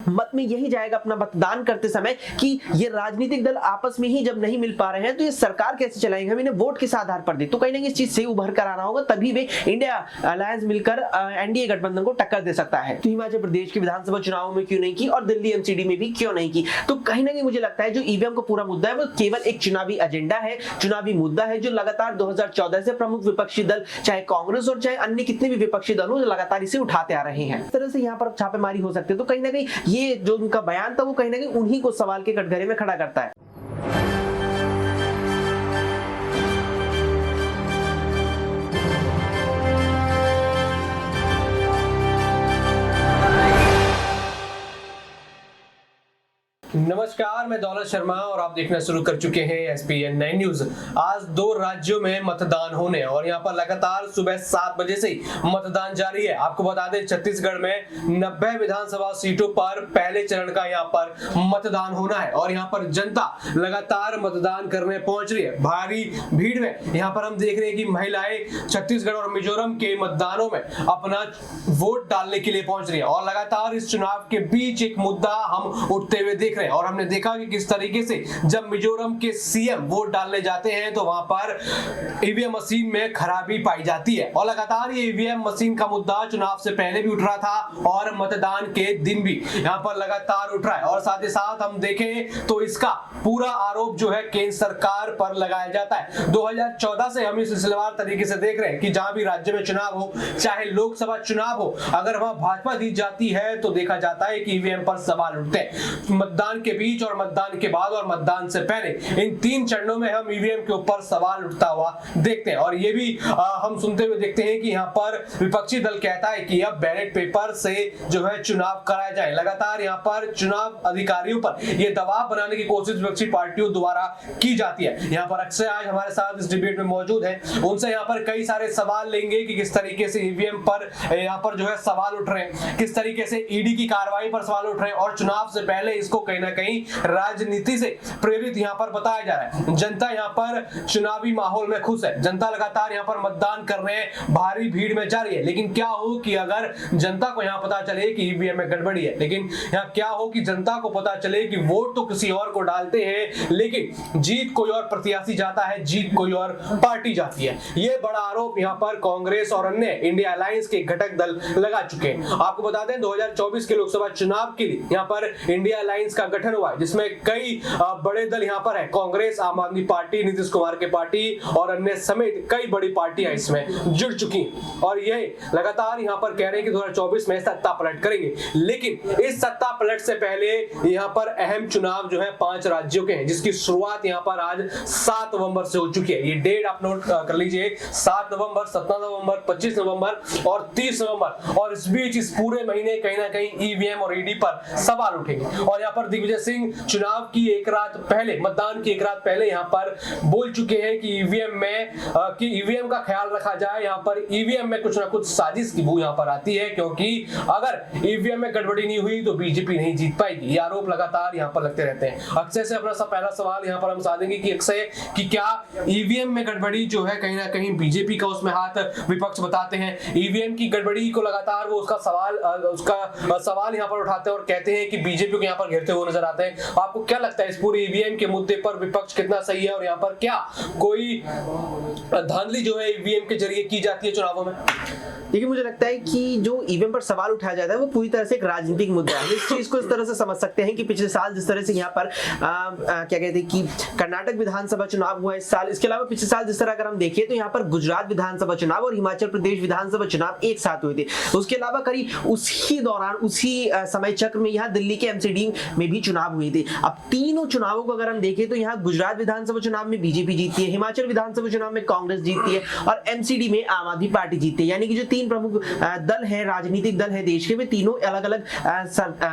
मत में यही जाएगा अपना मतदान करते समय कि ये राजनीतिक दल आपस में ही जब नहीं मिल पा रहे हैं तो ये सरकार कैसे चलाएंगे, हम इन्हें वोट किस आधार पर दे। तो कहीं ना कहीं इस चीज से उभर कर आना होगा, तभी वे इंडिया अलायंस मिलकर एनडीए गठबंधन को टक्कर दे सकता है। तो हिमाचल प्रदेश के विधानसभा चुनावों में क्यों नहीं की और दिल्ली एमसीडी में भी क्यों नहीं की। तो कहीं ना कहीं मुझे लगता है जो ईवीएम का पूरा मुद्दा है वो केवल एक चुनावी एजेंडा है, चुनावी मुद्दा है, जो लगातार 2014 से प्रमुख विपक्षी दल चाहे कांग्रेस और चाहे अन्य कितने भी विपक्षी दल हो, जो लगातार इसे उठाते आ रहे हैं। इस तरह से यहाँ पर छापेमारी हो सकती है। तो कहीं ना कहीं ये जो उनका बयान था वो कहीं ना कहीं उन्हीं को सवाल के कटघरे में खड़ा करता है। नमस्कार, मैं दौलत शर्मा और आप देखना शुरू कर चुके हैं एसपीएन 9 न्यूज। आज 2 राज्यों में मतदान होने और यहाँ पर लगातार सुबह 7 बजे से मतदान जारी है। आपको बता दें छत्तीसगढ़ में 90 विधानसभा सीटों पर पहले चरण का यहाँ पर मतदान होना है और यहाँ पर जनता लगातार मतदान करने पहुंच रही है। भारी भीड़ में यहाँ पर हम देख रहे हैं कि महिलाएं छत्तीसगढ़ और मिजोरम के मतदानों में अपना वोट डालने के लिए पहुंच रही है और लगातार इस चुनाव के बीच एक मुद्दा हम उठते हुए देख रहे हैं। और हमने देखा कि किस तरीके से जब मिजोरम के सीएम वोट डालने जाते हैं तो वहां पर ईवीएम मशीन में खराबी पाई जाती है और लगातार ये ईवीएम मशीन का मुद्दा चुनाव से पहले भी उठ रहा था और मतदान के दिन भी यहां पर लगातार उठ रहा है। और साथ ही साथ हम देखें तो इसका पूरा आरोप जो है केंद्र सरकार पर लगाया जाता है। 2014 से हम इस सिलसिलेवार तरीके से देख रहे हैं कि जहां भी राज्य में चुनाव हो, चाहे लोकसभा चुनाव हो, अगर वहां भाजपा जीत जाती है तो देखा जाता है कि ईवीएम पर सवाल उठते हैं। मतदान के बीच और मतदान के बाद और मतदान से पहले इन 3 चरणों में हम ईवीएम के ऊपर सवाल उठता हुआ देखते हैं। और ये भी हम सुनते हुए देखते हैं कि यहाँ पर विपक्षी दल कहता है कि अब बैलेट पेपर से जो है चुनाव कराया जाए। लगातार यहाँ पर चुनाव अधिकारियों पर यह दबाव बनाने की कोशिश विपक्षी पार्टियों द्वारा की जाती है। यहाँ पर अक्षय आज हमारे साथ इस डिबेट में मौजूद है, उनसे यहाँ पर कई सारे सवाल लेंगे कि किस तरीके से ईवीएम पर यहाँ पर जो है सवाल उठ रहे हैं, किस तरीके से ईडी की कार्रवाई पर सवाल उठ रहे हैं और चुनाव से पहले इसको कहीं ना कहीं राजनीति से प्रेरित यहाँ पर बताया जा रहा है। जनता यहाँ पर चुनावी माहौल में खुश है, जनता लगातार यहाँ पर मतदान करने भारी भीड़ में जा रही है। लेकिन क्या हो कि अगर जनता को यहाँ पता चले कि ईवीएम में गड़बड़ी है, लेकिन यहाँ क्या हो कि जनता को पता चले कि वोट तो किसी और को डालते हैं लेकिन जीत कोई और प्रत्याशी जाता है, जीत कोई और पार्टी जाती है। ये बड़ा आरोप यहाँ पर कांग्रेस और अन्य इंडिया अलायंस के घटक दल लगा चुके हैं। आपको बता दें 2024 के लोकसभा चुनाव के लिए यहाँ पर इंडिया अलायंस का गठन हुआ है, जिसमें कई बड़े दल यहाँ पर है, कांग्रेस, आम आदमी पार्टी, नीतीश कुमार की पार्टी और अन्य समेत कई बड़ी पार्टियां इसमें जुड़ चुकी हैं। और ये लगातार यहाँ पर कह रहे हैं कि 2024 में सत्ता पलट करेंगे। लेकिन इस सत्ता पलट से पहले यहाँ पर अहम चुनाव जो है 5 राज्यों के हैं, जिसकी शुरुआत यहाँ पर आज 7 नवंबर से हो चुकी है। ये डेट आप नोट कर लीजिए, 7 नवंबर, 17 नवंबर, 25 नवंबर और 30 नवंबर। और इस बीच इस पूरे महीने कहीं ना कहीं ईवीएम और ईडी पर सवाल उठेंगे। और यहाँ पर दिग्विजय सिंह चुनाव की एक रात पहले, मतदान की एक रात पहले यहाँ पर बोल चुके हैं कि ईवीएम का ख्याल रखा जाए। यहाँ पर ईवीएम में कुछ ना कुछ साजिश की बू यहाँ पर आती है, क्योंकि अगर ईवीएम में गड़बड़ी नहीं हुई तो बीजेपी नहीं जीत पाएगी। ये आरोप लगातार यहाँ पर लगते रहते हैं। अक्षय से अपना पहला सवाल यहाँ पर हम साधेंगे कि अक्षय कि क्या ईवीएम में गड़बड़ी जो है कहीं ना कहीं बीजेपी का उसमें हाथ विपक्ष बताते हैं। ईवीएम की गड़बड़ी को लगातार वो उसका सवाल यहाँ पर उठाते हैं और कहते हैं कि बीजेपी को यहाँ पर घेरते हुए नजर आते हैं। आपको क्या लगता है इस पूरे ईवीएम के मुद्दे पर विपक्ष कितना सही है और यहाँ पर क्या कोई धांधली जो है ईवीएम के जरिए की जाती है चुनावों में? देखिए, मुझे लगता है कि जो ईवीएम पर सवाल उठाया जाता है वो पूरी तरह से एक राजनीतिक मुद्दा है। इस चीज को इस तरह से समझ सकते हैं कि पिछले साल जिस तरह से यहाँ पर क्या कहते हैं कि कर्नाटक विधानसभा चुनाव हुआ इस साल, इसके अलावा पिछले साल जिस तरह अगर हम देखें तो यहाँ पर गुजरात विधानसभा चुनाव और हिमाचल प्रदेश विधानसभा चुनाव एक साथ हुए थे। उसके अलावा करीब उसी दौरान उसी समय चक्र में यहाँ दिल्ली के एमसीडी में भी चुनाव हुए थे। अब तीनों चुनावों को अगर हम देखें तो यहाँ गुजरात विधानसभा चुनाव में बीजेपी जीतती है, हिमाचल विधानसभा चुनाव में कांग्रेस जीतती है और एमसीडी में आम आदमी पार्टी जीतती है। यानी कि जो 3 प्रमुख दल है, राजनीतिक दल है देश के, वे तीनों अलग अलग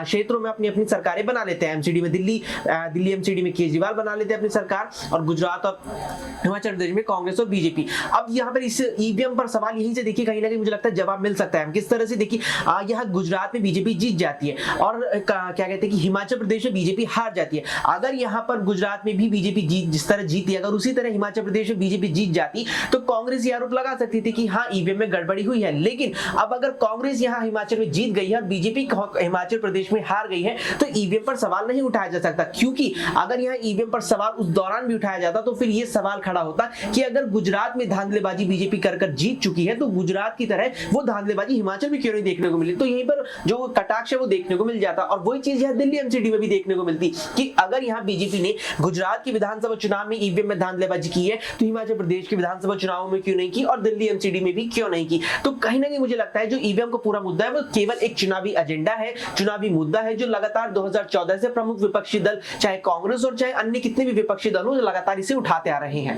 क्षेत्रों में अपनी अपनी सरकारें बना लेते हैं। एमसीडी में दिल्ली एमसीडी में केजरीवाल बना लेते हैं अपनी सरकार और गुजरात और हिमाचल प्रदेश में कांग्रेस और बीजेपी। अब यहाँ पर इस ईवीएम पर सवाल यहीं से देखिए कहीं ना कहीं मुझे लगता है जवाब मिल सकता है। किस तरह से देखिए, यहाँ गुजरात में बीजेपी जीत जाती है और क्या कहते हैं कि हिमाचल प्रदेश में बीजेपी हार जाती है। अगर यहाँ पर गुजरात में भी बीजेपी जिस तरह जीती, अगर उसी तरह हिमाचल प्रदेश में बीजेपी जीत जाती तो कांग्रेस ये आरोप लगा सकती थी कि हाँ ईवीएम में गड़बड़ी हुई है। लेकिन अब अगर कांग्रेस यहाँ हिमाचल में जीत गई है और बीजेपी हिमाचल प्रदेश में हार गई है तो ईवीएम पर सवाल नहीं उठाया जा सकता, क्योंकि अगर यहाँ ईवीएम पर सवाल उस दौरान भी उठाया जाता तो फिर ये सवाल खड़ा होता कि अगर गुजरात में धांधलेबाजी बीजेपी कर जीत चुकी है तो गुजरात की तरह वो धांधलेबाजी हिमाचल में क्यों नहीं देखने को मिली। तो यहीं पर जो कटाक्ष है वो देखने को मिल जाता और वही चीज यहाँ दिल्ली एमसीडी में भी देखने को मिलती कि अगर यहाँ बीजेपी ने गुजरात के विधानसभा चुनाव में ईवीएम में धांधलेबाजी की है तो हिमाचल प्रदेश के विधानसभा चुनाव में क्यों नहीं की और दिल्ली एमसीडी में भी क्यों नहीं की। तो कहीं ना कहीं मुझे लगता है जो ईवीएम का पूरा मुद्दा है वो केवल एक चुनावी एजेंडा है, चुनावी मुद्दा है जो लगातार 2014 से प्रमुख विपक्षी दल चाहे कांग्रेस और चाहे अन्य कितने भी विपक्षी दल हो लगातार इसे उठाते आ रहे हैं।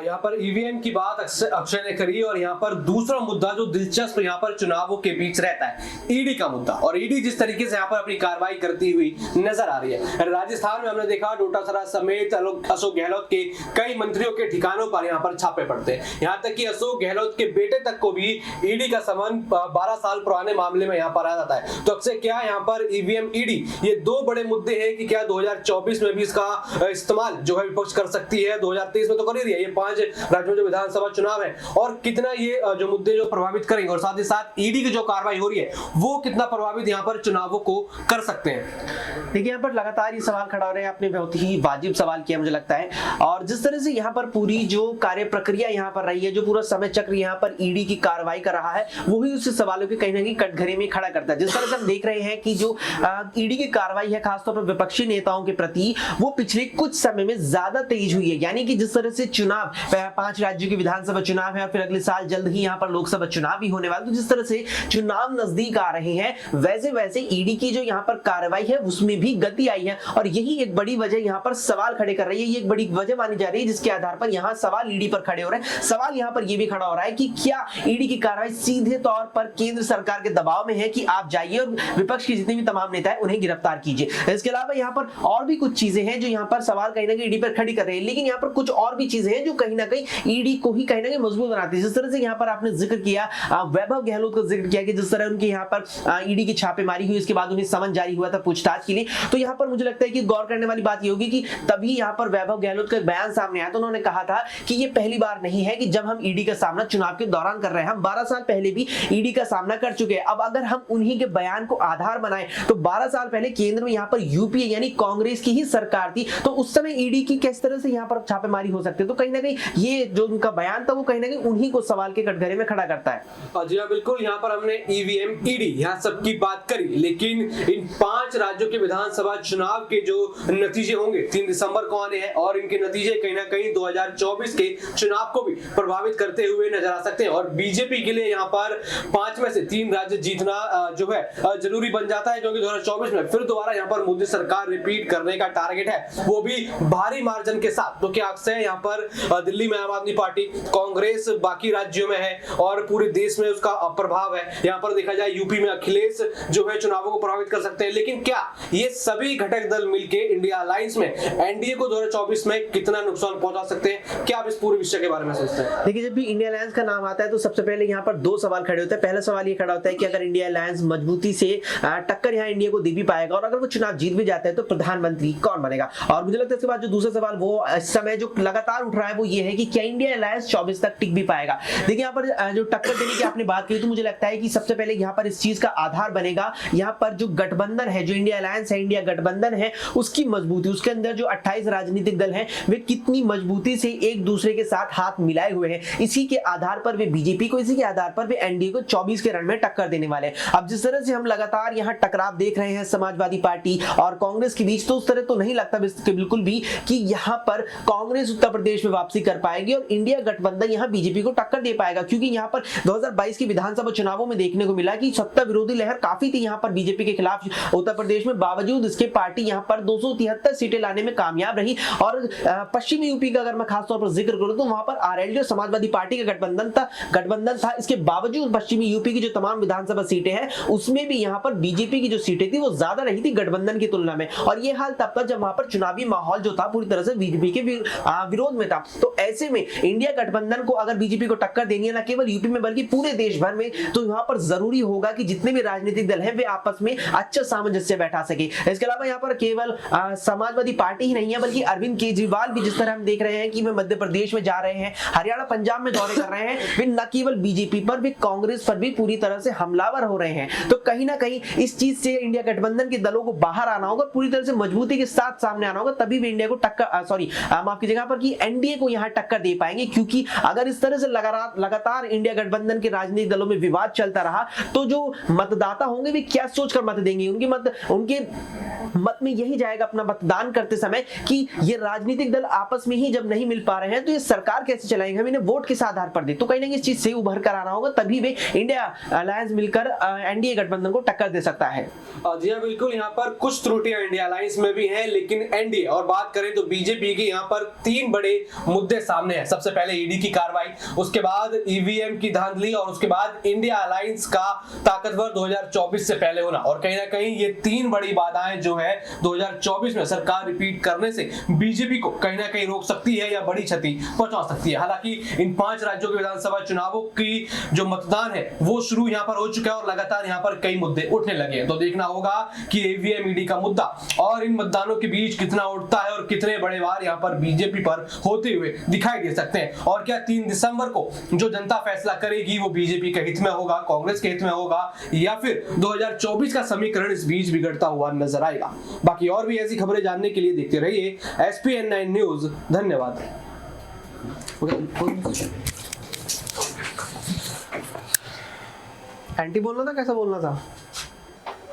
यहाँ पर ईवीएम की बात अक्षय ने करी और यहाँ पर दूसरा मुद्दा जो दिलचस्प यहाँ पर चुनावों के बीच रहता है ईडी का मुद्दा। और ईडी जिस तरीके से यहाँ पर अपनी कार्रवाई करती हुई नजर आ रही है, राजस्थान में हमने देखा डोटासरा समेत अशोक गहलोत के कई मंत्रियों के ठिकानों पर यहाँ पर छापे पड़ते हैं। यहाँ तक कि अशोक गहलोत के बेटे तक को भी ईडी का समन 12 साल पुराने मामले में यहाँ पर आ जाता है। तो अक्षय क्या यहाँ पर ईवीएम ईडी ये दो बड़े मुद्दे हैं कि क्या 2024 में भी इसका इस्तेमाल जो है विपक्ष कर सकती है, 2023 में तो कर ही रही है, ये 5 राज्यों में जो विधानसभा चुनाव है, और कितना ये जो मुद्दे जो प्रभावित करेंगे और साथ ही साथ ईडी की जो कार्रवाई हो रही है वो कितना प्रभावित यहाँ पर चुनावों को कर सकते हैं। देखिए यहाँ पर लगातार ये सवाल खड़ा हो रहे हैं, आपने बहुत ही वाजिब सवाल किया मुझे लगता है। और जिस तरह से यहाँ पर पूरी जो कार्य प्रक्रिया यहाँ पर रही है, जो पूरा समय चक्र यहाँ पर ईडी की कार्रवाई कर रहा है वही उस सवालों के कहीं ना कहीं कटघरे में खड़ा करता है। जिस तरह से हम देख रहे हैं कि जो ईडी की कार्रवाई है खासतौर पर विपक्षी नेताओं के प्रति वो पिछले कुछ समय में ज्यादा तेज हुई है। यानी कि जिस तरह से चुनाव 5 राज्यों के विधानसभा चुनाव है और फिर अगले साल जल्द ही यहाँ पर लोकसभा चुनाव भी होने वाला, तो जिस तरह से चुनाव नजदीक आ रहे हैं वैसे वैसे ईडी की जो यहाँ पर कार्रवाई है उसमें भी गति आई है। और यही एक बड़ी वजह यहाँ पर सवाल खड़े कर रही है, ये एक बड़ी वजह मानी जा रही है जिसके आधार पर यहाँ सवाल ईडी पर खड़े हो रहे हैं। सवाल यहाँ पर यह भी खड़ा हो रहा है कि क्या ईडी की कार्रवाई सीधे तौर पर केंद्र सरकार के दबाव में है कि आप जाइए और विपक्ष के जितने भी तमाम नेता है उन्हें गिरफ्तार कीजिए। इसके अलावा यहाँ पर और भी कुछ चीजें हैं जो यहाँ पर सवाल कहीं ना कहीं ईडी पर खड़ी कर रहे हैं, लेकिन यहाँ पर कुछ और भी चीजें हैं जो कहीं ना कहीं ईडी को ही कहीं ना कहीं मजबूत बनाती है। जिस तरह से यहाँ पर आपने जिक्र किया वैभव गहलोत का जिक्र किया कि जिस तरह उनके यहाँ पर ईडी की छापेमारी हुई, इसके बाद उन्हें समन जारी हुआ था पूछताछ के लिए। तो यहाँ पर मुझे लगता है कि गौर करने वाली बात ये होगी कि तभी यहाँ पर वैभव गहलोत का बयान सामने आया तो उन्होंने कहा था कि ये पहली बार नहीं है कि जब हम ईडी का सामना चुनाव के दौरान कर रहे हैं, हम 12 साल पहले भी ईडी का सामना कर चुके हैं। अब अगर हम उन्हीं के बयान को आधार बनाएं तो 12 साल पहले केंद्र में यहाँ पर यूपीए यानी कांग्रेस की ही सरकार थी, तो उस समय ईडी की किस तरह से यहाँ पर छापेमारी हो सकती है। तो कहीं ना कहीं ये जो उनका बयान था वो कहीं ना कहीं उन्हीं को सवाल के कटघरे में खड़ा करता है। जी हाँ बिल्कुल, यहाँ पर हमने ईवीएम ईडी यहाँ सबकी बात करी, लेकिन इन 5 राज्यों के विधानसभा चुनाव के जो नतीजे होंगे 3 दिसंबर को आने हैं और इनके नतीजे कहीं ना कहीं 2024 के चुनाव को भी प्रभावित करते हुए नजर आ सकते हैं। और बीजेपी के लिए यहाँ पर 5 में से 3 राज्य जीतना जो है जरूरी बन जाता है, क्योंकि 2024 में फिर दोबारा यहाँ पर मोदी सरकार रिपीट करने का टारगेट है, वो भी भारी मार्जिन के साथ। तो क्या अक्सर यहाँ पर दिल्ली में आम आदमी पार्टी, कांग्रेस बाकी राज्यों में है और पूरे देश में उसका प्रभाव है। यहाँ पर देखा जाए यूपी में अखिलेश जो है चुनावों को प्रभावित कर सकते हैं, लेकिन क्या ये सभी घटक दल मिलके इंडिया अलायंस में एनडीए को 2024 में कितना नुकसान पहुंचा सकते हैं? क्या आप इस पूरे विषय के बारे में सोचते हैं? देखिए जब भी इंडिया अलायंस का नाम आता है तो सबसे पहले यहाँ पर 2 सवाल खड़े होते हैं। पहला सवाल ये खड़ा होता है कि अगर इंडिया अलायंस मजबूती से टक्कर यहाँ इंडिया को दे भी पाएगा और अगर वो चुनाव जीत भी जाता है तो प्रधानमंत्री कौन बनेगा। और मुझे लगता है इसके बाद जो दूसरा सवाल वो इस समय जो लगातार उठ रहा है वो ये है कि क्या इंडिया अलायंस 24 तक टिक भी पाएगा। देखिए यहाँ पर जो टक्कर देने की आपने बात की तो मुझे लगता है कि सबसे पहले यहाँ पर इस चीज का आधार बनेगा यहाँ पर जो गठबंधन है, जो इंडिया अलायंस है, इंडिया गठबंधन है, उसकी मजबूती, उसके अंदर जो 28 राजनीतिक दल हैं वे कितनी मजबूती से एक दूसरे के साथ हाथ मिलाए हुए हैं। इसी के आधार पर वे बीजेपी को, इसी के आधार पर वे एनडीए को 24 के रन में टक्कर देने वाले हैं। अब जिस तरह से हम लगातार यहाँ टकराव देख रहे हैं समाजवादी पार्टी और कांग्रेस के बीच, तो उस तरह तो नहीं लगता बिल्कुल भी कि यहाँ पर कांग्रेस उत्तर प्रदेश में वापसी कर पाएगी और इंडिया गठबंधन यहाँ बीजेपी को टक्कर दे पाएगा, क्योंकि यहाँ पर 2022 की विधानसभा चुनावों में देखने को मिला कि सत्ता विरोधी लहर काफी थी यहाँ पर बीजेपी के खिलाफ उत्तर प्रदेश में, बावजूद इसके पार्टी यहाँ पर 273 सीटें लाने में कामयाब रही। और पश्चिमी यूपी का अगर मैं खासतौर पर जिक्र करूं तो वहां पर आरएलडी समाजवादी पार्टी का गठबंधन था। इसके बावजूद पश्चिमी यूपी की जो तमाम विधानसभा सीटें हैं उसमें भी यहाँ पर बीजेपी की जो सीटें थी वो ज्यादा रही थी गठबंधन की तुलना में। और ये हाल तब था जब वहां पर चुनावी माहौल जो था पूरी तरह से बीजेपी के विरोध में था। तो ऐसे में इंडिया गठबंधन को अगर बीजेपी को टक्कर देनी है, न केवल यूपी में बल्कि पूरे देश भर में, तो यहाँ पर जरूरी होगा कि जितने भी राजनीतिक दल हैं वे आपस में अच्छा सामंजस्य बैठा सके। इसके अलावा यहाँ पर केवल समाजवादी पार्टी ही नहीं है बल्कि अरविंद केजरीवाल भी, जिस तरह हम देख रहे हैं कि वे मध्य प्रदेश में जा रहे हैं, हरियाणा पंजाब में दौरे कर रहे हैं, वे न केवल बीजेपी पर भी कांग्रेस पर भी पूरी तरह से हमलावर हो रहे हैं। तो कहीं ना कहीं इस चीज से इंडिया गठबंधन के दलों को बाहर आना होगा, पूरी तरह से मजबूती के साथ सामने आना होगा, तभी भी इंडिया को टक्कर माफ कीजिएगा पर कि एनडीए को यहां टक्कर दे पाएंगे। क्योंकि अगर इस तरह से लगातार इंडिया गठबंधन के राजनीतिक दलों में विवाद चलता रहा तो जो मतदाता होंगे वे क्या सोचकर मत देंगे, उनके मत में यही जाएगा अपना मतदान करते समय कि ये राजनीतिक दल आपस में ही जब नहीं मिल पा रहे हैं तो ये सरकार कैसे चलाएंगे, हम इन्हें वोट किस आधार पर दे। तो कहीं ना कहीं इस चीज से उभर कर आना होगा, तभी वे इंडिया अलायंस मिलकर एनडीए गठबंधन को टक्कर दे सकता है। जी हाँ बिल्कुल, यहाँ पर कुछ त्रुटियां इंडिया अलायंस में भी हैं, लेकिन एनडीए और बात करें तो बीजेपी के यहाँ पर 3 बड़े मुद्दे सामने हैं। सबसे पहले ईडी की कार्रवाई, उसके बाद ईवीएम की धांधली और उसके बाद इंडिया अलायंस का ताकतवर 2024 से पहले होना। और कहीं ना कहीं ये 3 बड़ी बाधाएं जो है 2024 में सरकार रिपीट करने से बीजेपी को कहीं ना कहीं रोक सकती है या बड़ी क्षति पहुंचा सकती है। हालांकि इन 5 राज्यों के विधानसभा चुनावों की जो मतदान है वो शुरू यहाँ पर हो चुका है और लगातार यहाँ पर कई मुद्दे उठने लगे हैं। तो देखना होगा कि ईवीएम ईडी का मुद्दा और इन मतदानों के बीच कितना उठता है और कितने बड़े वार यहाँ पर बीजेपी पर होते हुए दिखाई दे सकते हैं। और क्या 3 दिसंबर को जो जनता फैसला करेगी वो बीजेपी के हित में होगा, कांग्रेस के हित में होगा, या फिर 2024 का समीकरण इस बीच बिगड़ता हुआ नजर आएगा। बाकी और भी ऐसी खबरें जानने के लिए देखते रहिए SPN9 न्यूज। धन्यवाद। एंटी बोलना था, कैसा बोलना था?